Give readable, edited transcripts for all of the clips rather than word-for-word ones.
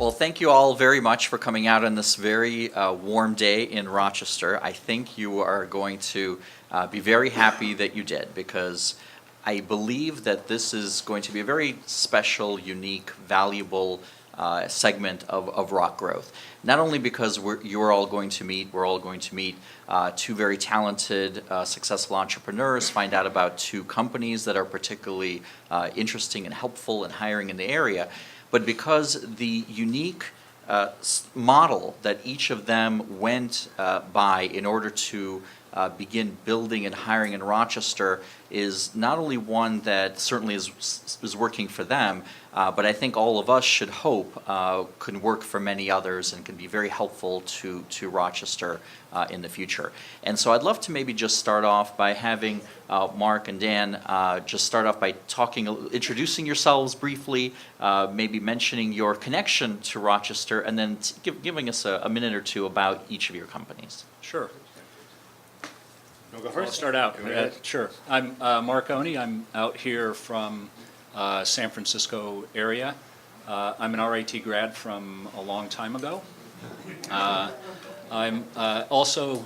Well, thank you all very much for coming out on this very warm day in Rochester. I think you are going to be very happy that you did, because I believe that this is going to be a very special, unique, valuable segment of RocGrowth. Not only because we're all going to meet two very talented, successful entrepreneurs, find out about two companies that are particularly interesting and helpful in hiring in the area, but because the unique model that each of them went by in order to begin building and hiring in Rochester is not only one that certainly is working for them, but I think all of us should hope can work for many others and can be very helpful to Rochester in the future. And so I'd love to maybe just start off by having Mark and Dan just start off by introducing yourselves briefly, maybe mentioning your connection to Rochester, and then giving us a minute or two about each of your companies. Sure. You want to go first? I'll start out. Sure. I'm Mark Oney. I'm out here from San Francisco area. I'm an RIT grad from a long time ago. I'm also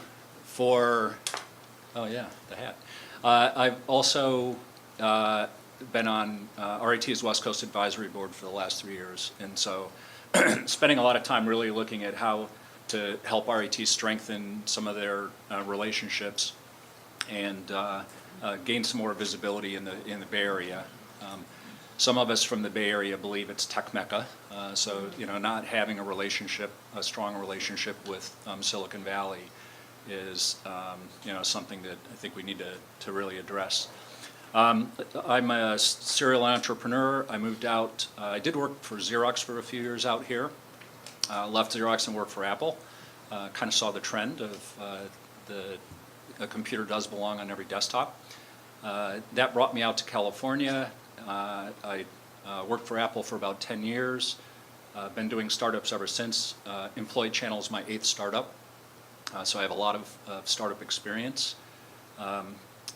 the hat. I've also been on RIT's West Coast Advisory Board for the last 3 years, and so spending a lot of time really looking at how to help RIT strengthen some of their relationships and gain some more visibility in the Bay Area. Some of us from the Bay Area believe it's tech mecca, so not having a strong relationship with Silicon Valley is something that I think we need to really address. I'm a serial entrepreneur. I moved out. I did work for Xerox for a few years out here. Left Xerox and worked for Apple. Kind of saw the trend of a computer does belong on every desktop. That brought me out to California. I worked for Apple for about 10 years. Been doing startups ever since. EmployeeChannel is my 8th startup, so I have a lot of startup experience.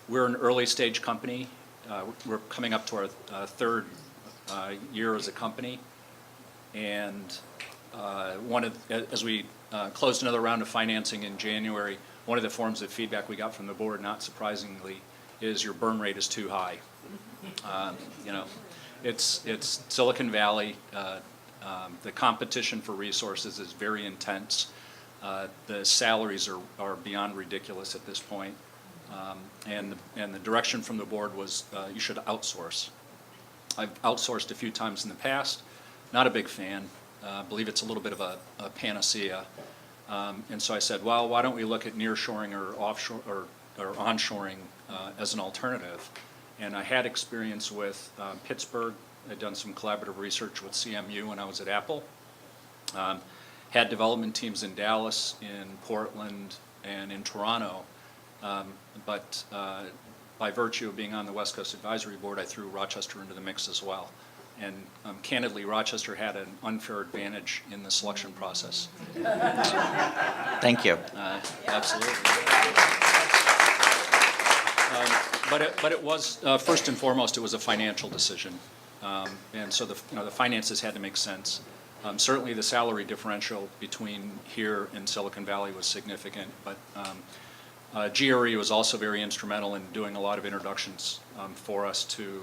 We're an early stage company. We're coming up to our third year as a company, and as we closed another round of financing in January, one of the forms of feedback we got from the board, not surprisingly, is your burn rate is too high. It's Silicon Valley. The competition for resources is very intense. The salaries are beyond ridiculous at this point. And the direction from the board was you should outsource. I've outsourced a few times in the past. Not a big fan. Believe it's a little bit of a panacea. And so I said, well, why don't we look at nearshoring or offshore or onshoring as an alternative? And I had experience with Pittsburgh. I'd done some collaborative research with CMU when I was at Apple. Had development teams in Dallas, in Portland, and in Toronto. But by virtue of being on the West Coast Advisory Board, I threw Rochester into the mix as well. And candidly, Rochester had an unfair advantage in the selection process. Thank you. Absolutely. But it was first and foremost, it was a financial decision, and so the finances had to make sense. Certainly, the salary differential between here and Silicon Valley was significant, but GRE was also very instrumental in doing a lot of introductions for us to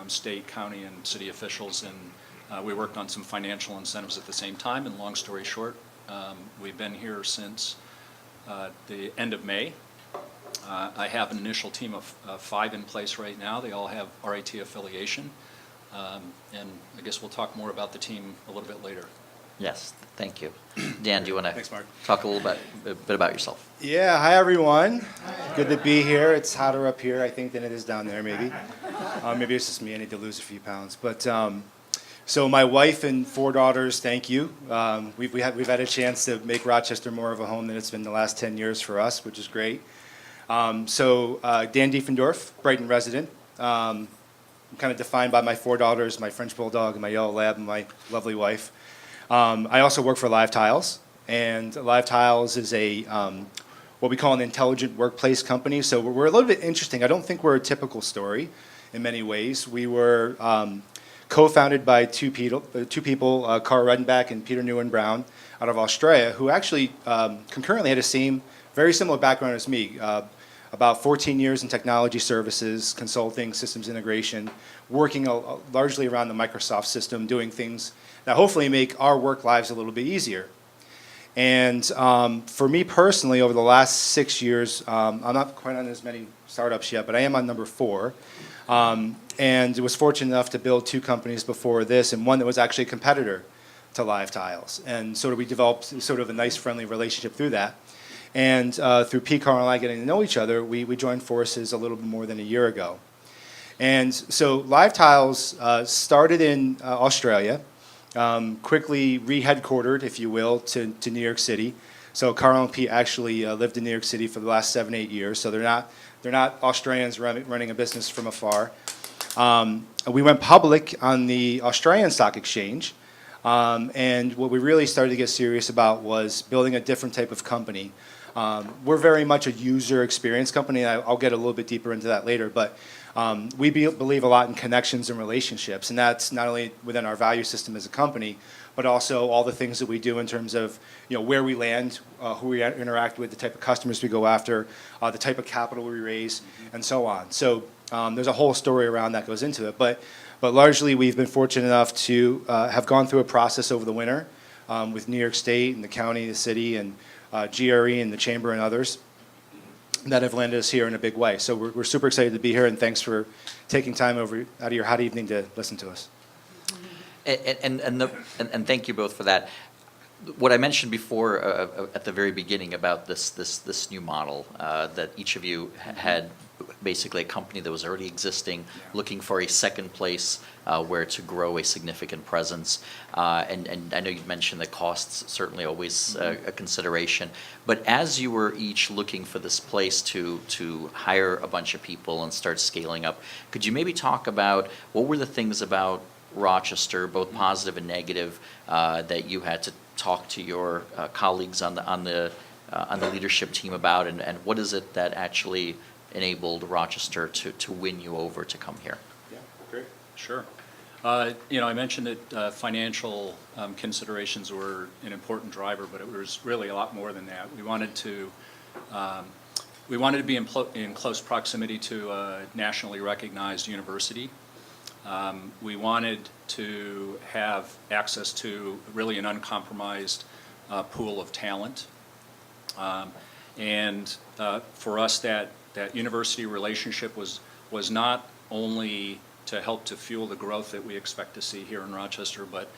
state, county, and city officials, and we worked on some financial incentives at the same time. And long story short, we've been here since the end of May. I have an initial team of 5 in place right now. They all have RIT affiliation, and I guess we'll talk more about the team a little bit later. Yes, thank you. Dan, do you want to Thanks, Mark. talk a little bit about yourself? Yeah, hi everyone. Good to be here. It's hotter up here, I think, than it is down there, maybe. Maybe it's just me. I need to lose a few pounds. But so my wife and 4 daughters, thank you. We've had a chance to make Rochester more of a home than it's been the last 10 years for us, which is great. Dan Diefendorf, Brighton resident. I'm kind of defined by my 4 daughters, my French bulldog, and my yellow lab, and my lovely wife. I also work for LiveTiles, and LiveTiles is a what we call an intelligent workplace company. So we're a little bit interesting. I don't think we're a typical story in many ways. We were co-founded by two people, Carl Redenbach and Peter Nguyen Brown, out of Australia, who actually concurrently had very similar background as me. About 14 years in technology services, consulting, systems integration, working largely around the Microsoft system, doing things that hopefully make our work lives a little bit easier. And for me personally, over the last 6 years, I'm not quite on as many startups yet, but I am on number 4. And was fortunate enough to build 2 companies before this, and one that was actually a competitor to LiveTiles. And sort of we developed sort of a nice, friendly relationship through that. And through Pete, Carl, and I getting to know each other, we joined forces a little bit more than a year ago. And so LiveTiles started in Australia, quickly re-headquartered, if you will, to New York City. So Carl and Pete actually lived in New York City for the last 7, 8 years. So they're not Australians running a business from afar. We went public on the Australian Stock Exchange. And what we really started to get serious about was building a different type of company. We're very much a user experience company. I'll get a little bit deeper into that later, but we believe a lot in connections and relationships, and that's not only within our value system as a company, but also all the things that we do in terms of where we land, who we interact with, the type of customers we go after, the type of capital we raise, and so on. So there's a whole story around that goes into it, but largely we've been fortunate enough to have gone through a process over the winter with New York State and the county, the city, and GRE and the chamber and others that have landed us here in a big way. So we're super excited to be here, and thanks for taking time out of your hot evening to listen to us. And thank you both for that. What I mentioned before at the very beginning about this new model, that each of you had basically a company that was already existing, looking for a second place where to grow a significant presence. And I know you mentioned that costs certainly always a consideration. But as you were each looking for this place to hire a bunch of people and start scaling up, could you maybe talk about what were the things about Rochester, both positive and negative, that you had to talk to your colleagues on the leadership team about, and what is it that actually enabled Rochester to win you over to come here? Yeah, great. Sure. I mentioned that financial considerations were an important driver, but it was really a lot more than that. We wanted to be in close proximity to a nationally recognized university. We wanted to have access to really an uncompromised pool of talent. And for us, that university relationship was not only to help to fuel the growth that we expect to see here in Rochester, but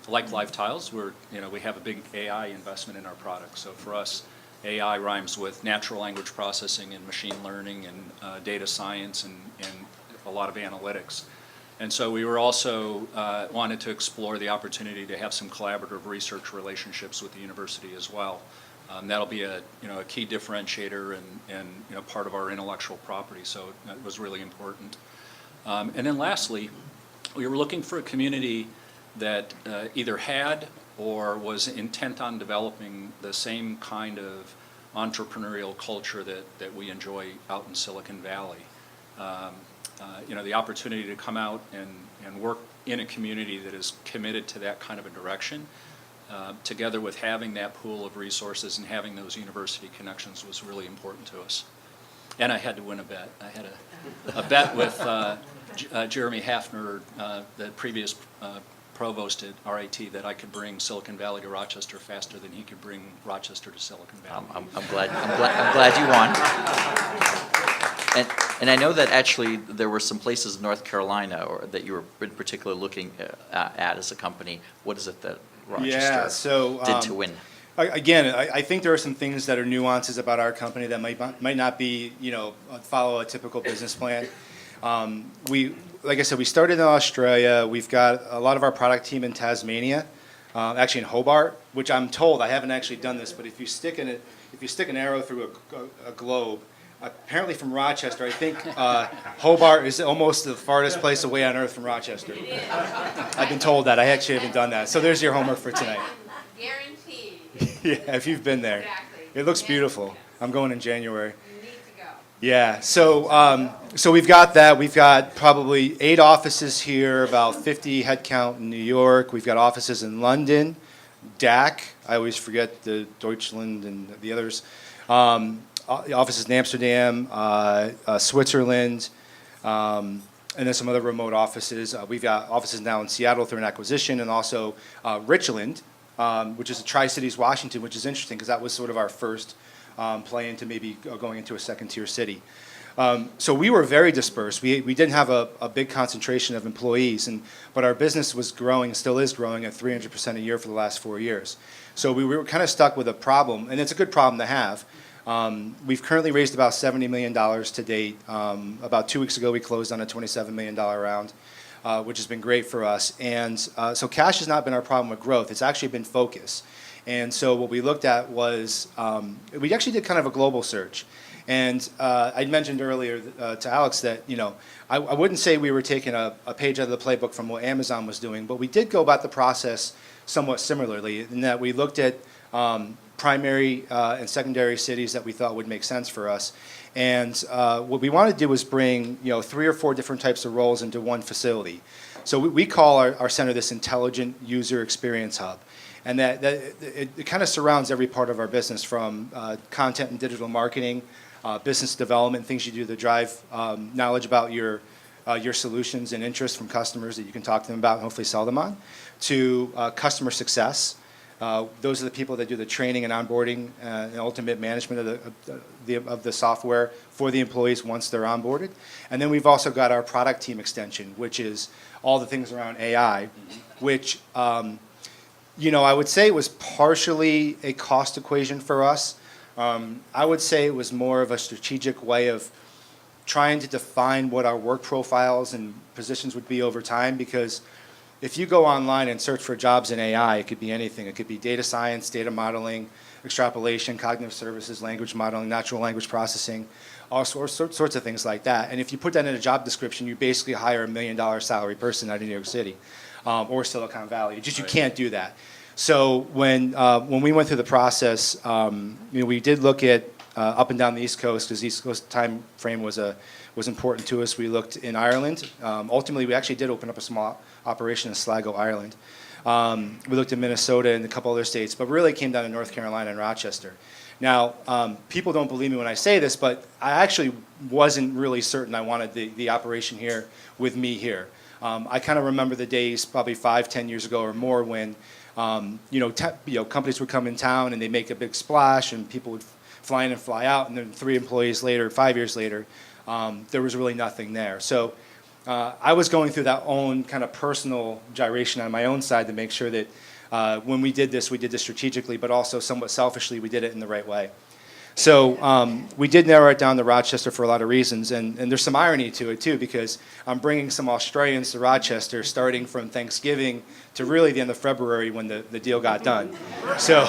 like LiveTiles, we have a big AI investment in our product. So for us, AI rhymes with natural language processing and machine learning and data science and a lot of analytics. And so we were also wanted to explore the opportunity to have some collaborative research relationships with the university as well. That'll be a key differentiator and part of our intellectual property. So that was really important. And then lastly, we were looking for a community that either had or was intent on developing the same kind of entrepreneurial culture that we enjoy out in Silicon Valley. The opportunity to come out and work in a community that is committed to that kind of a direction, together with having that pool of resources and having those university connections was really important to us. And I had to win a bet. I had a bet with Jeremy Hafner, the previous provost at RIT, that I could bring Silicon Valley to Rochester faster than he could bring Rochester to Silicon Valley. I'm glad you won. And I know that actually there were some places in North Carolina that you were in particular looking at as a company. What is it that Rochester did to win? Again, I think there are some things that are nuances about our company that might not be, follow a typical business plan. Like I said, we started in Australia. We've got a lot of our product team in Tasmania, actually in Hobart, which I'm told, I haven't actually done this, but if you stick an arrow through a globe, apparently from Rochester, I think Hobart is almost the farthest place away on earth from Rochester. I've been told that. I actually haven't done that. So there's your homework for tonight. Guaranteed. Yeah, if you've been there. Exactly. It looks beautiful. I'm going in January. You need to go. Yeah, so we've got that. We've got probably 8 offices here, about 50 headcount in New York. We've got offices in London, DAC, I always forget the Deutschland and the others. Offices in Amsterdam, Switzerland, and then some other remote offices. We've got offices now in Seattle through an acquisition, and also Richland, which is Tri-Cities, Washington, which is interesting because that was sort of our first play into maybe going into a second-tier city. So we were very dispersed. We didn't have a big concentration of employees, but our business was growing, still is growing at 300% a year for the last 4 years. So we were kind of stuck with a problem, and it's a good problem to have. We've currently raised about $70 million to date. About 2 weeks ago, we closed on a $27 million round, which has been great for us. And so cash has not been our problem with growth. It's actually been focus. And so what we looked at was, we actually did kind of a global search. And I mentioned earlier to Alex that, I wouldn't say we were taking a page out of the playbook from what Amazon was doing, but we did go about the process somewhat similarly in that we looked at primary and secondary cities that we thought would make sense for us. And what we wanted to do was bring 3 or 4 different types of roles into one facility. So we call our center this Intelligent User Experience Hub. And that it kind of surrounds every part of our business, from content and digital marketing, business development, things you do to drive knowledge about your solutions and interests from customers that you can talk to them about and hopefully sell them on, to customer success. Those are the people that do the training and onboarding and ultimate management of the software for the employees once they're onboarded. And then we've also got our product team extension, which is all the things around AI, which I would say it was partially a cost equation for us. I would say it was more of a strategic way of trying to define what our work profiles and positions would be over time, because if you go online and search for jobs in AI, it could be anything. It could be data science, data modeling, extrapolation, cognitive services, language modeling, natural language processing, all sorts of things like that. And if you put that in a job description, you basically hire $1 million salary person out of New York City or Silicon Valley. You can't do that. So when we went through the process, we did look at up and down the East Coast, because the East Coast time frame was important to us. We looked in Ireland. Ultimately, we actually did open up a small operation in Sligo, Ireland. We looked at Minnesota and a couple other states, but really came down to North Carolina and Rochester. Now, people don't believe me when I say this, but I actually wasn't really certain I wanted the operation here with me here. I kind of remember the days probably 5-10 years ago or more when companies would come in town and they make a big splash and people would fly in and fly out, and then 3 employees later, 5 years later, there was really nothing there. So I was going through that own kind of personal gyration on my own side to make sure that when we did this strategically, but also somewhat selfishly, we did it in the right way. So we did narrow it down to Rochester for a lot of reasons, and there's some irony to it too, because I'm bringing some Australians to Rochester starting from Thanksgiving to really the end of February when the deal got done. So,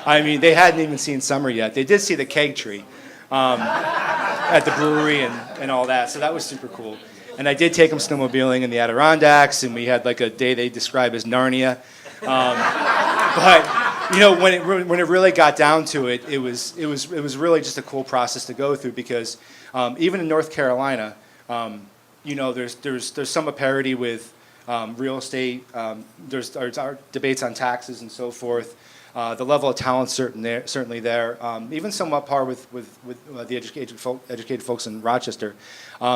I mean, they hadn't even seen summer yet. They did see the keg tree at the brewery and all that, so that was super cool. And I did take them snowmobiling in the Adirondacks, and we had like a day they describe as Narnia. But when it really got down to it, it was really just a cool process to go through, because even in North Carolina, there's some parity with real estate. There's our debates on taxes and so forth. The level of talent certainly there. Even somewhat par with the educated folks in Rochester.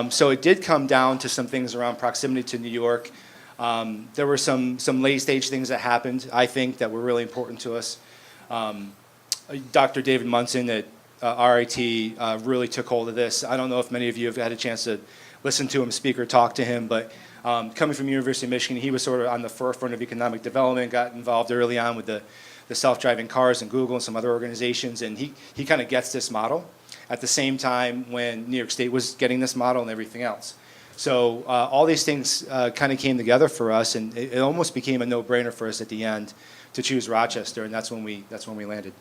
So it did come down to some things around proximity to New York. There were some late stage things that happened, I think, that were really important to us. Dr. David Munson at RIT really took hold of this. I don't know if many of you have had a chance to listen to him speak or talk to him, but coming from University of Michigan, he was sort of on the forefront of economic development, got involved early on with the self-driving cars and Google and some other organizations, and he kind of gets this model at the same time when New York State was getting this model and everything else. So all these things kind of came together for us, and it almost became a no-brainer for us at the end to choose Rochester, and that's when we landed.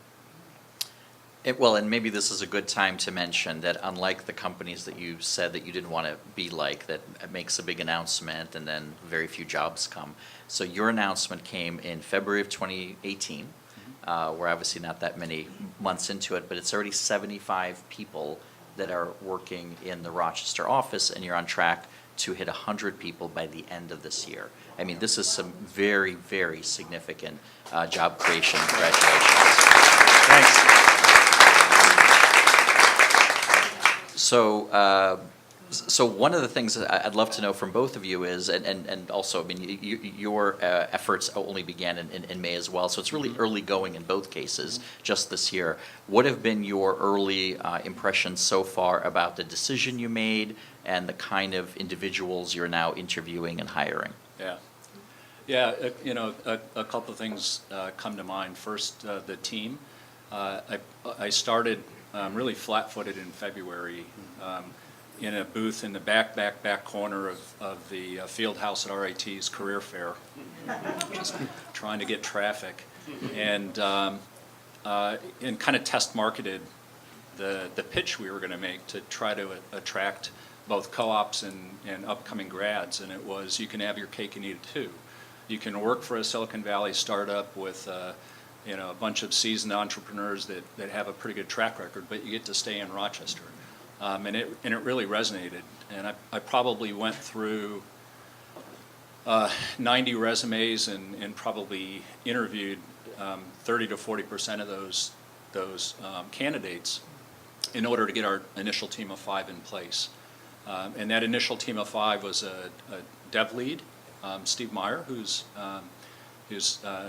And maybe this is a good time to mention that unlike the companies that you said that you didn't want to be like, that makes a big announcement and then very few jobs come. So your announcement came in February of 2018. We're obviously not that many months into it, but it's already 75 people that are working in the Rochester office, and you're on track to hit 100 people by the end of this year. I mean, this is some very, very significant job creation. Congratulations. Thanks. So one of the things that I'd love to know from both of you is, and also, I mean, your efforts only began in May as well, so it's really early going in both cases, just this year. What have been your early impressions so far about the decision you made and the kind of individuals you're now interviewing and hiring? Yeah, a couple of things come to mind. First, the team. I started really flat-footed in February in a booth in the back corner of the field house at RIT's career fair, just trying to get traffic, and kind of test marketed the pitch we were going to make to try to attract both co-ops and upcoming grads, and it was, you can have your cake and eat it too. You can work for a Silicon Valley startup with a bunch of seasoned entrepreneurs that have a pretty good track record, but you get to stay in Rochester. And it really resonated. And I probably went through 90 resumes and probably interviewed 30 to 40% of those candidates in order to get our initial team of 5 in place. And that initial team of 5 was a dev lead, Steve Meyer, who's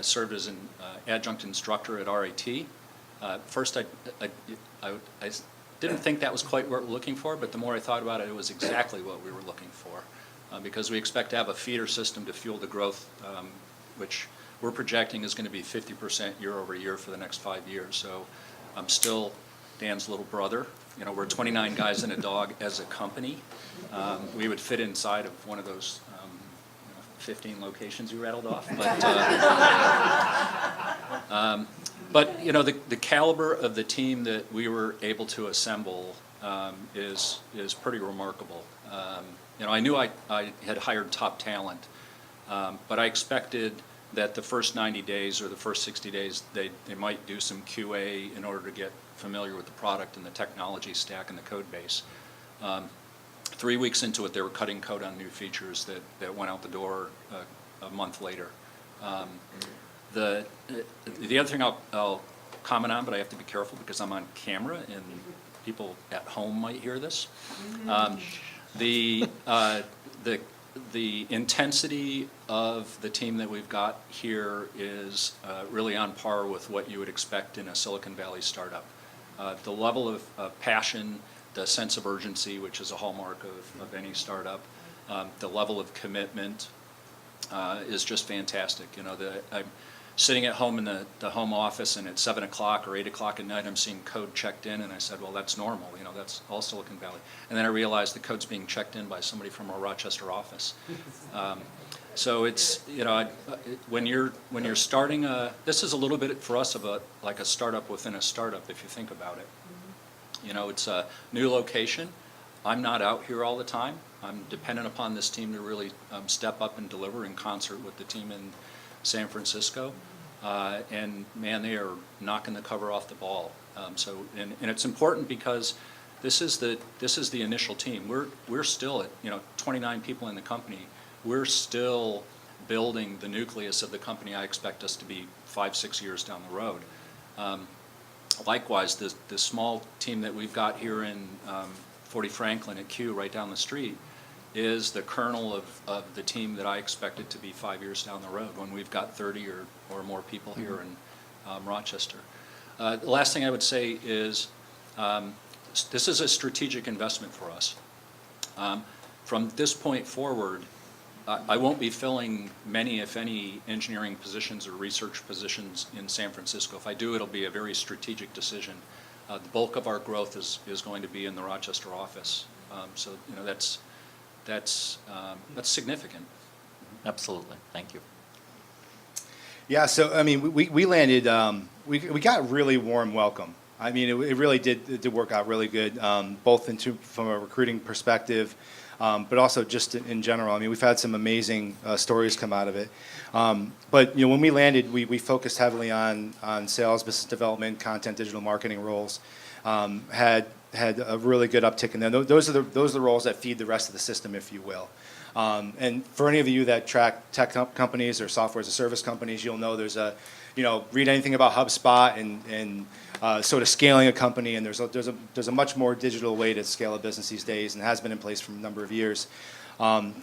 served as an adjunct instructor at RIT. First, I didn't think that was quite what we're looking for, but the more I thought about it, it was exactly what we were looking for, because we expect to have a feeder system to fuel the growth, which we're projecting is going to be 50% year over year for the next 5 years. So I'm still Dan's little brother. We're 29 guys and a dog as a company. We would fit inside of one of those 15 locations you rattled off, but the caliber of the team that we were able to assemble is pretty remarkable. I knew I had hired top talent, but I expected that the first 90 days or the first 60 days they might do some QA in order to get familiar with the product and the technology stack and the code base. 3 weeks into it, they were cutting code on new features that went out the door a month later. The other thing I'll comment on, but I have to be careful because I'm on camera and people at home might hear this. The intensity of the team that we've got here is really on par with what you would expect in a Silicon Valley startup. The level of passion, the sense of urgency, which is a hallmark of any startup, the level of commitment is just fantastic. I'm sitting at home in the home office, and at 7 o'clock or 8 o'clock at night, I'm seeing code checked in, and I said, well, that's normal. That's all Silicon Valley. And then I realized the code's being checked in by somebody from our Rochester office. So it's, when you're starting this is a little bit for us of like a startup within a startup, if you think about it. It's a new location. I'm not out here all the time. I'm dependent upon this team to really step up and deliver in concert with the team in San Francisco. And man, they are knocking the cover off the ball. And it's important because this is the initial team. We're still at 29 people in the company. We're still building the nucleus of the company. I expect us to be 5-6 years down the road. Likewise, the small team that we've got here in 40 Franklin at Q, right down the street, is the kernel of the team that I expected to be 5 years down the road when we've got 30 or more people here in Rochester. The last thing I would say is this is a strategic investment for us. From this point forward, I won't be filling many, if any, engineering positions or research positions in San Francisco. If I do, it'll be a very strategic decision. The bulk of our growth is going to be in the Rochester office. So that's significant. Absolutely. Thank you. Yeah, so I mean, we landed, we got a really warm welcome. I mean, it really did work out really good, both from a recruiting perspective, but also just in general. I mean, we've had some amazing stories come out of it. But when we landed, we focused heavily on sales, business development, content, digital marketing roles. Had had a really good uptick in there. Those are the roles that feed the rest of the system, if you will. And for any of you that track tech companies or software as a service companies, you'll know there's a, read anything about HubSpot and sort of scaling a company, and there's a much more digital way to scale a business these days, and has been in place for a number of years.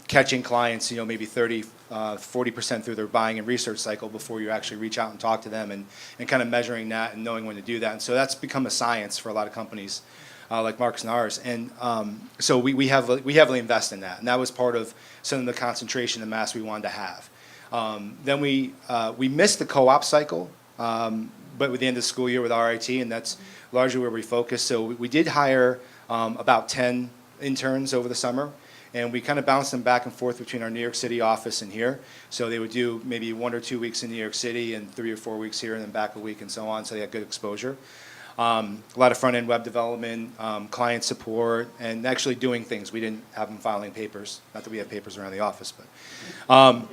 Catching clients, maybe 30, 40% through their buying and research cycle before you actually reach out and talk to them, and kind of measuring that and knowing when to do that. And so that's become a science for a lot of companies like Mark's and ours. And so we heavily invest in that, and that was part of some of the concentration and mass we wanted to have. Then we missed the co-op cycle, but with the end of the school year with RIT, and that's largely where we focus. So we did hire about 10 interns over the summer, and we kind of bounced them back and forth between our New York City office and here. So they would do maybe 1 or 2 weeks in New York City and 3 or 4 weeks here, and then back a week and so on, so they had good exposure. A lot of front-end web development, client support, and actually doing things. We didn't have them filing papers. Not that we have papers around the office, but.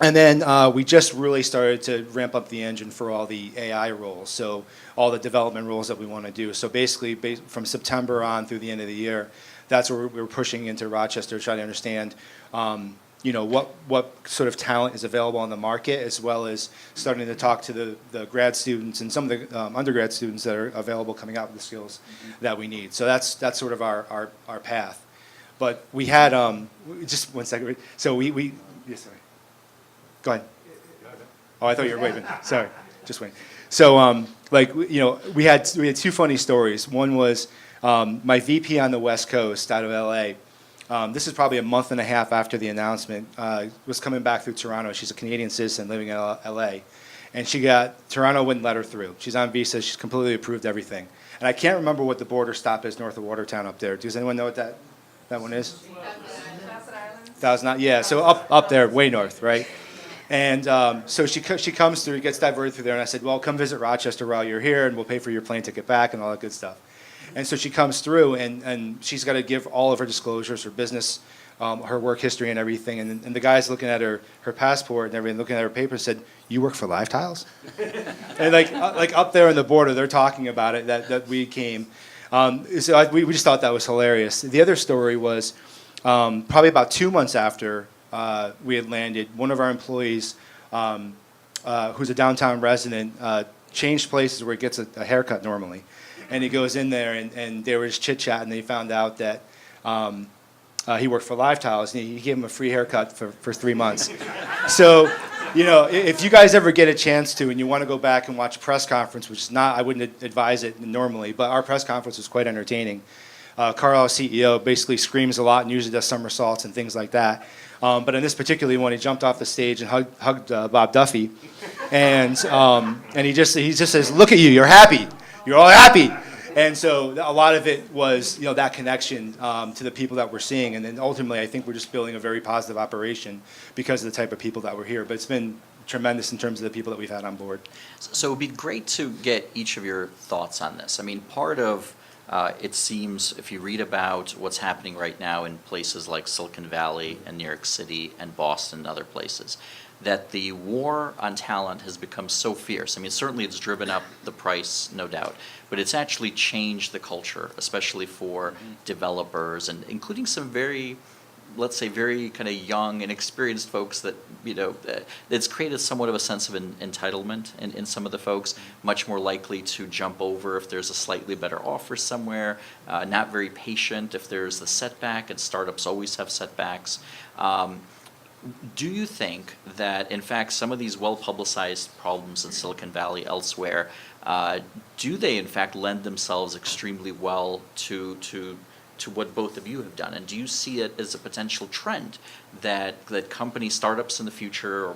And then we just really started to ramp up the engine for all the AI roles, so all the development roles that we want to do. So basically, from September on through the end of the year, that's where we're pushing into Rochester, trying to understand, what sort of talent is available on the market, as well as starting to talk to the grad students and some of the undergrad students that are available coming out with the skills that we need. So that's sort of our path. But we had, just 1 second. So yes, sorry. Go ahead. Oh, I thought you were waving. Sorry, just wait. So, we had 2 funny stories. One was my VP on the West Coast, out of LA. This is probably a month and a half after the announcement. Was coming back through Toronto. She's a Canadian citizen living in LA, and Toronto wouldn't let her through. She's on visa. She's completely approved everything. And I can't remember what the border stop is north of Watertown up there. Does anyone know what that one is? Thousand Islands. Yeah. So up there, way north, right? And so she comes through, gets diverted through there, and I said, well, come visit Rochester while you're here, and we'll pay for your plane ticket back and all that good stuff. And so she comes through, and she's got to give all of her disclosures, her business, her work history and everything. And the guy's looking at her passport and everything, looking at her papers, said, you work for LiveTiles? And like up there on the border, they're talking about it, that we came. So we just thought that was hilarious. The other story was probably about 2 months after we had landed, one of our employees, who's a downtown resident, changed places where he gets a haircut normally. And he goes in there, and they were just chit-chatting, and they found out that he worked for LiveTiles, and he gave him a free haircut for 3 months. So, if you guys ever get a chance to, and you want to go back and watch a press conference, which is not, I wouldn't advise it normally, but our press conference was quite entertaining. Carl, our CEO, basically screams a lot and usually does somersaults and things like that. But in this particular one, he jumped off the stage and hugged Bob Duffy, and he just says, "Look at you, you're happy, you're all happy." And so a lot of it was that connection to the people that we're seeing, and then ultimately I think we're just building a very positive operation because of the type of people that were here. But it's been tremendous in terms of the people that we've had on board. So it would be great to get each of your thoughts on this. I mean, part of it seems, if you read about what's happening right now in places like Silicon Valley and New York City and Boston and other places, that the war on talent has become so fierce. I mean, certainly it's driven up the price, no doubt, but it's actually changed the culture, especially for developers, and including some very, let's say, very kind of young and experienced folks that, it's created somewhat of a sense of entitlement in some of the folks, much more likely to jump over if there's a slightly better offer somewhere, not very patient if there's a setback, and startups always have setbacks. Do you think that, in fact, some of these well-publicized problems in Silicon Valley, elsewhere, do they, in fact, lend themselves extremely well to what both of you have done? And do you see it as a potential trend that companies, startups in the future,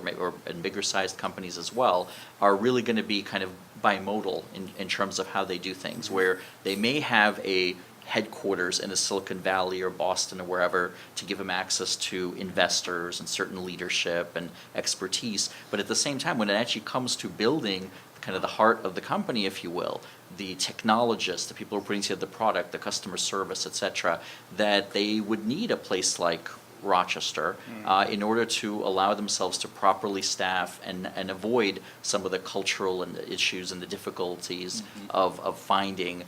and bigger-sized companies as well, are really going to be kind of bimodal in terms of how they do things, where they may have a headquarters in a Silicon Valley or Boston or wherever to give them access to investors and certain leadership and expertise, but at the same time, when it actually comes to building kind of the heart of the company, if you will, the technologists, the people who are putting together the product, the customer service, et cetera, that they would need a place like Rochester in order to allow themselves to properly staff and avoid some of the cultural and the issues and the difficulties of finding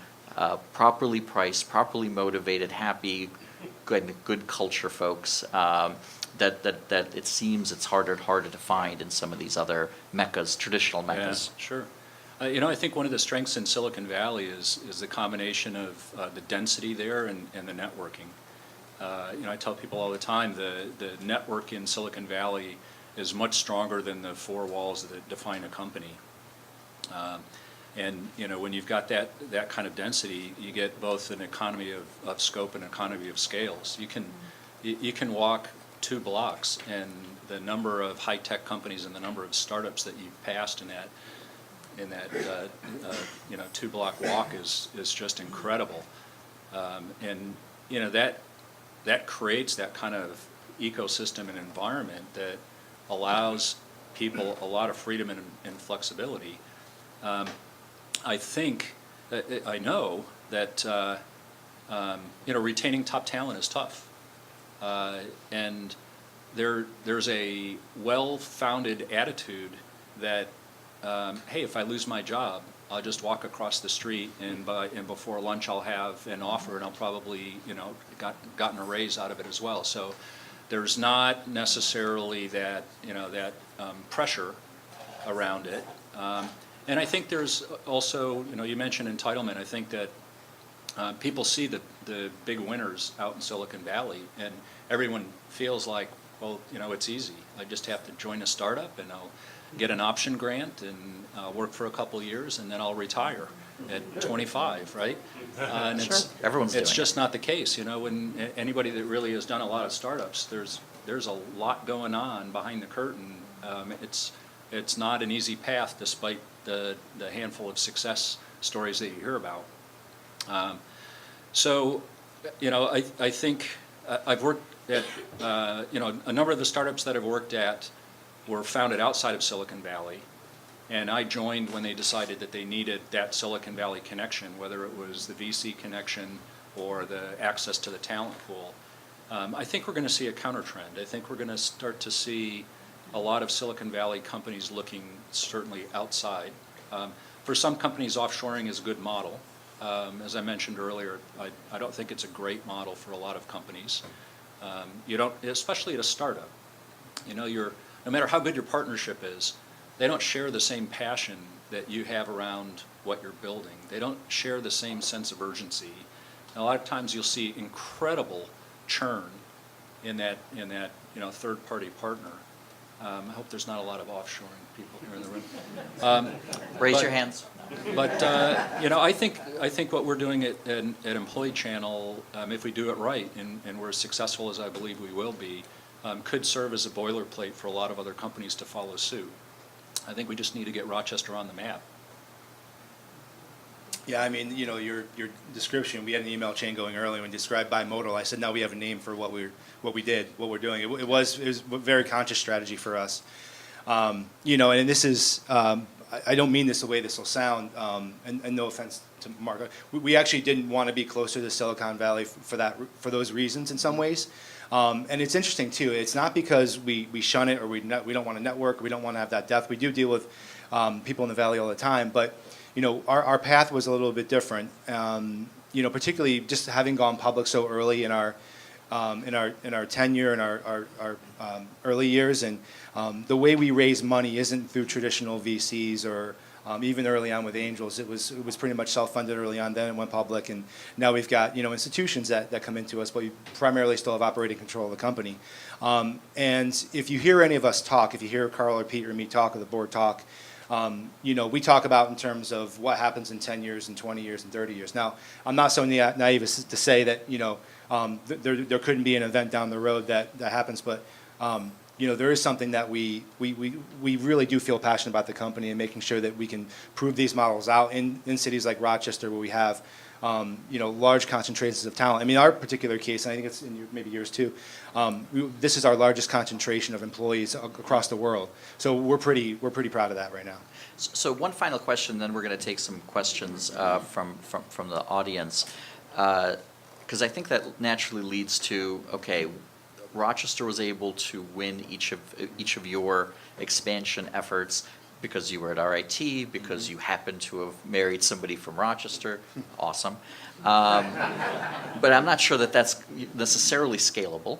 properly priced, properly motivated, happy, good culture folks. That it seems it's harder and harder to find in some of these other meccas, traditional meccas. Yeah, sure. I think one of the strengths in Silicon Valley is the combination of the density there and the networking. I tell people all the time the network in Silicon Valley is much stronger than the four walls that define a company. And when you've got that kind of density, you get both an economy of scope and economy of scales. You can walk 2 blocks, and the number of high-tech companies and the number of startups that you've passed in that 2-block walk is just incredible. And that creates that kind of ecosystem and environment that allows people a lot of freedom and flexibility. I know that retaining top talent is tough. And there's a well-founded attitude that, hey, if I lose my job, I'll just walk across the street and before lunch I'll have an offer and I'll probably, gotten a raise out of it as well. So there's not necessarily that pressure around it. And I think there's also, you mentioned entitlement. I think that people see the big winners out in Silicon Valley, and everyone feels like, well, it's easy. I just have to join a startup, and I'll get an option grant, and work for a couple of years, and then I'll retire at 25, right? And Sure. Everyone's it's doing just not the case. When anybody that really has done a lot of startups, there's a lot going on behind the curtain. It's not an easy path, despite the handful of success stories that you hear about. So, I think I've worked at, a number of the startups that I've worked at were founded outside of Silicon Valley, and I joined when they decided that they needed that Silicon Valley connection, whether it was the VC connection or the access to the talent pool. I think we're going to see a counter trend. I think we're going to start to see a lot of Silicon Valley companies looking certainly outside. For some companies, offshoring is a good model. As I mentioned earlier, I don't think it's a great model for a lot of companies. You don't, especially at a startup. No matter how good your partnership is, they don't share the same passion that you have around what you're building. They don't share the same sense of urgency. And a lot of times you'll see incredible churn in that third-party partner. I hope there's not a lot of offshoring people here in the room. Raise your hands. But I think what we're doing at EmployeeChannel, if we do it right and we're as successful as I believe we will be, could serve as a boilerplate for a lot of other companies to follow suit. I think we just need to get Rochester on the map. Yeah, I mean, your description, we had an email chain going earlier when described bimodal. I said, now we have a name for what we did, what we're doing. It was a very conscious strategy for us. And this is, I don't mean this the way this will sound, and no offense to Mark. We actually didn't want to be closer to Silicon Valley for those reasons in some ways. And it's interesting too. It's not because we shun it or we don't want to network. Or we don't want to have that depth. We do deal with people in the Valley all the time, but our path was a little bit different. Particularly just having gone public so early in our tenure and our early years, and the way we raise money isn't through traditional VCs or even early on with angels. It was pretty much self-funded early on. Then it went public, and now we've got institutions that come into us, but we primarily still have operating control of the company. And if you hear any of us talk, if you hear Carl or Pete or me talk or the board talk, we talk about in terms of what happens in 10 years and 20 years and 30 years. Now, I'm not so naive as to say that there couldn't be an event down the road that happens, but there is something that we really do feel passionate about the company and making sure that we can prove these models out in cities like Rochester, where we have large concentrations of talent. I mean, our particular case, and I think it's in maybe yours too, this is our largest concentration of employees across the world. So we're pretty proud of that right now. So one final question, then we're going to take some questions from the audience, because I think that naturally leads to, okay, Rochester was able to win each of your expansion efforts. because you were at RIT, because you happen to have married somebody from Rochester. Awesome. But I'm not sure that that's necessarily scalable.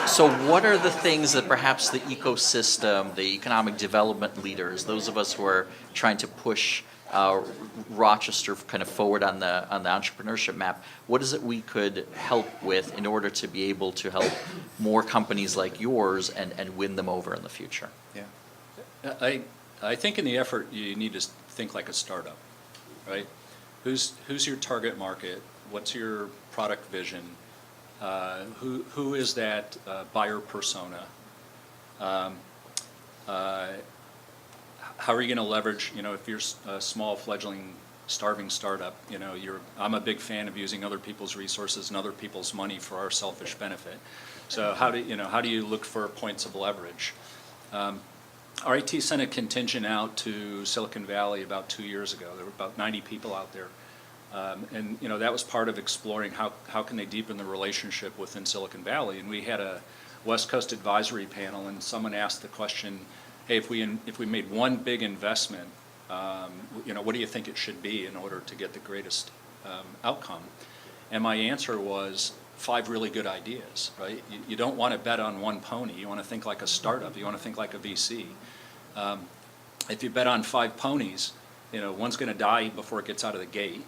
So what are the things that perhaps the ecosystem, the economic development leaders, those of us who are trying to push Rochester kind of forward on the entrepreneurship map, what is it we could help with in order to be able to help more companies like yours and win them over in the future? Yeah. I think in the effort you need to think like a startup, right? Who's your target market? What's your product vision? Who is that buyer persona? How are you going to leverage, if you're a small fledgling starving startup, I'm a big fan of using other people's resources and other people's money for our selfish benefit. So how do you look for points of leverage? RIT sent a contingent out to Silicon Valley about 2 years ago. There were about 90 people out there. And that was part of exploring how can they deepen the relationship within Silicon Valley. And we had a West Coast advisory panel, and someone asked the question, hey, if we made one big investment, what do you think it should be in order to get the greatest outcome? And my answer was 5 really good ideas, right? You don't want to bet on one pony. You want to think like a startup. You want to think like a VC. If you bet on 5 ponies, one's going to die before it gets out of the gate.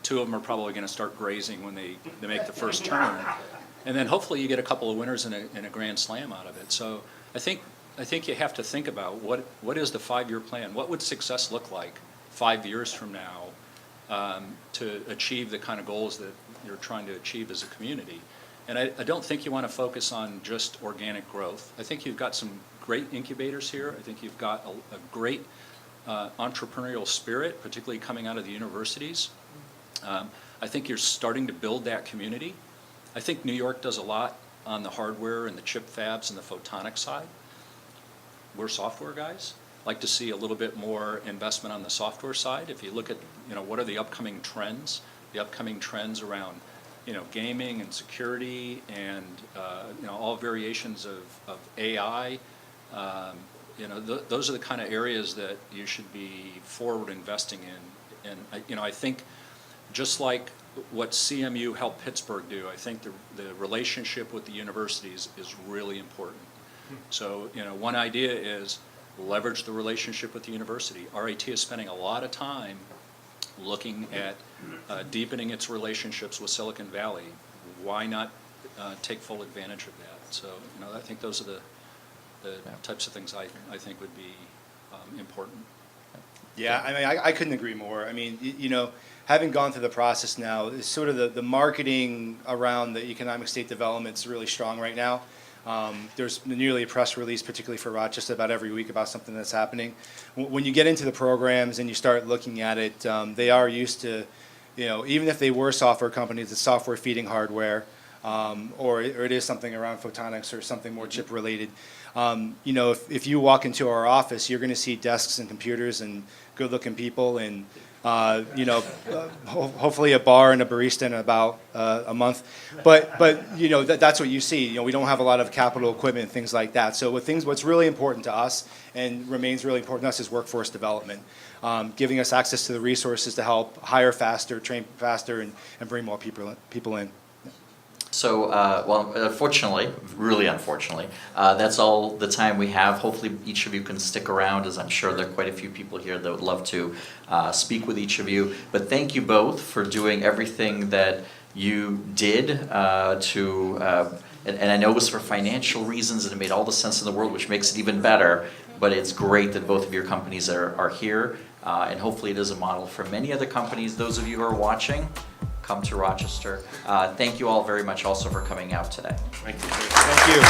2 of them are probably going to start grazing when they make the first turn. And then hopefully you get a couple of winners and a grand slam out of it. So I think you have to think about what is the 5-year plan? What would success look like 5 years from now to achieve the kind of goals that you're trying to achieve as a community? And I don't think you want to focus on just organic growth. I think you've got some great incubators here. I think you've got a great entrepreneurial spirit, particularly coming out of the universities. I think you're starting to build that community. I think New York does a lot on the hardware and the chip fabs and the photonic side. We're software guys. Like to see a little bit more investment on the software side. If you look at, what are the upcoming trends around, gaming and security and, all variations of AI. Those are the kind of areas that you should be forward investing in. And, I think just like what CMU helped Pittsburgh do, I think the relationship with the universities is really important. So, one idea is leverage the relationship with the university. RIT is spending a lot of time looking at deepening its relationships with Silicon Valley. Why not take full advantage of that? So, I think those are the types of things I think would be important. Yeah, I mean, I couldn't agree more. I mean, having gone through the process now, is sort of the marketing around the economic state development is really strong right now. There's nearly a press release, particularly for Rochester, about every week about something that's happening. When you get into the programs and you start looking at it, they are used to, even if they were software companies, it's software feeding hardware, or it is something around photonics or something more chip related. If you walk into our office, you're going to see desks and computers and good-looking people and hopefully a bar and a barista in about a month. But that's what you see. We don't have a lot of capital equipment and things like that. So what's really important to us and remains really important to us is workforce development, giving us access to the resources to help hire faster, train faster, and bring more people in. So, well, unfortunately, really unfortunately, that's all the time we have. Hopefully each of you can stick around, as I'm sure there are quite a few people here that would love to speak with each of you. But thank you both for doing everything that you did and I know it was for financial reasons and it made all the sense in the world, which makes it even better. But it's great that both of your companies are here, and hopefully it is a model for many other companies. Those of you who are watching, come to Rochester. Thank you all very much also for coming out today. Thank you.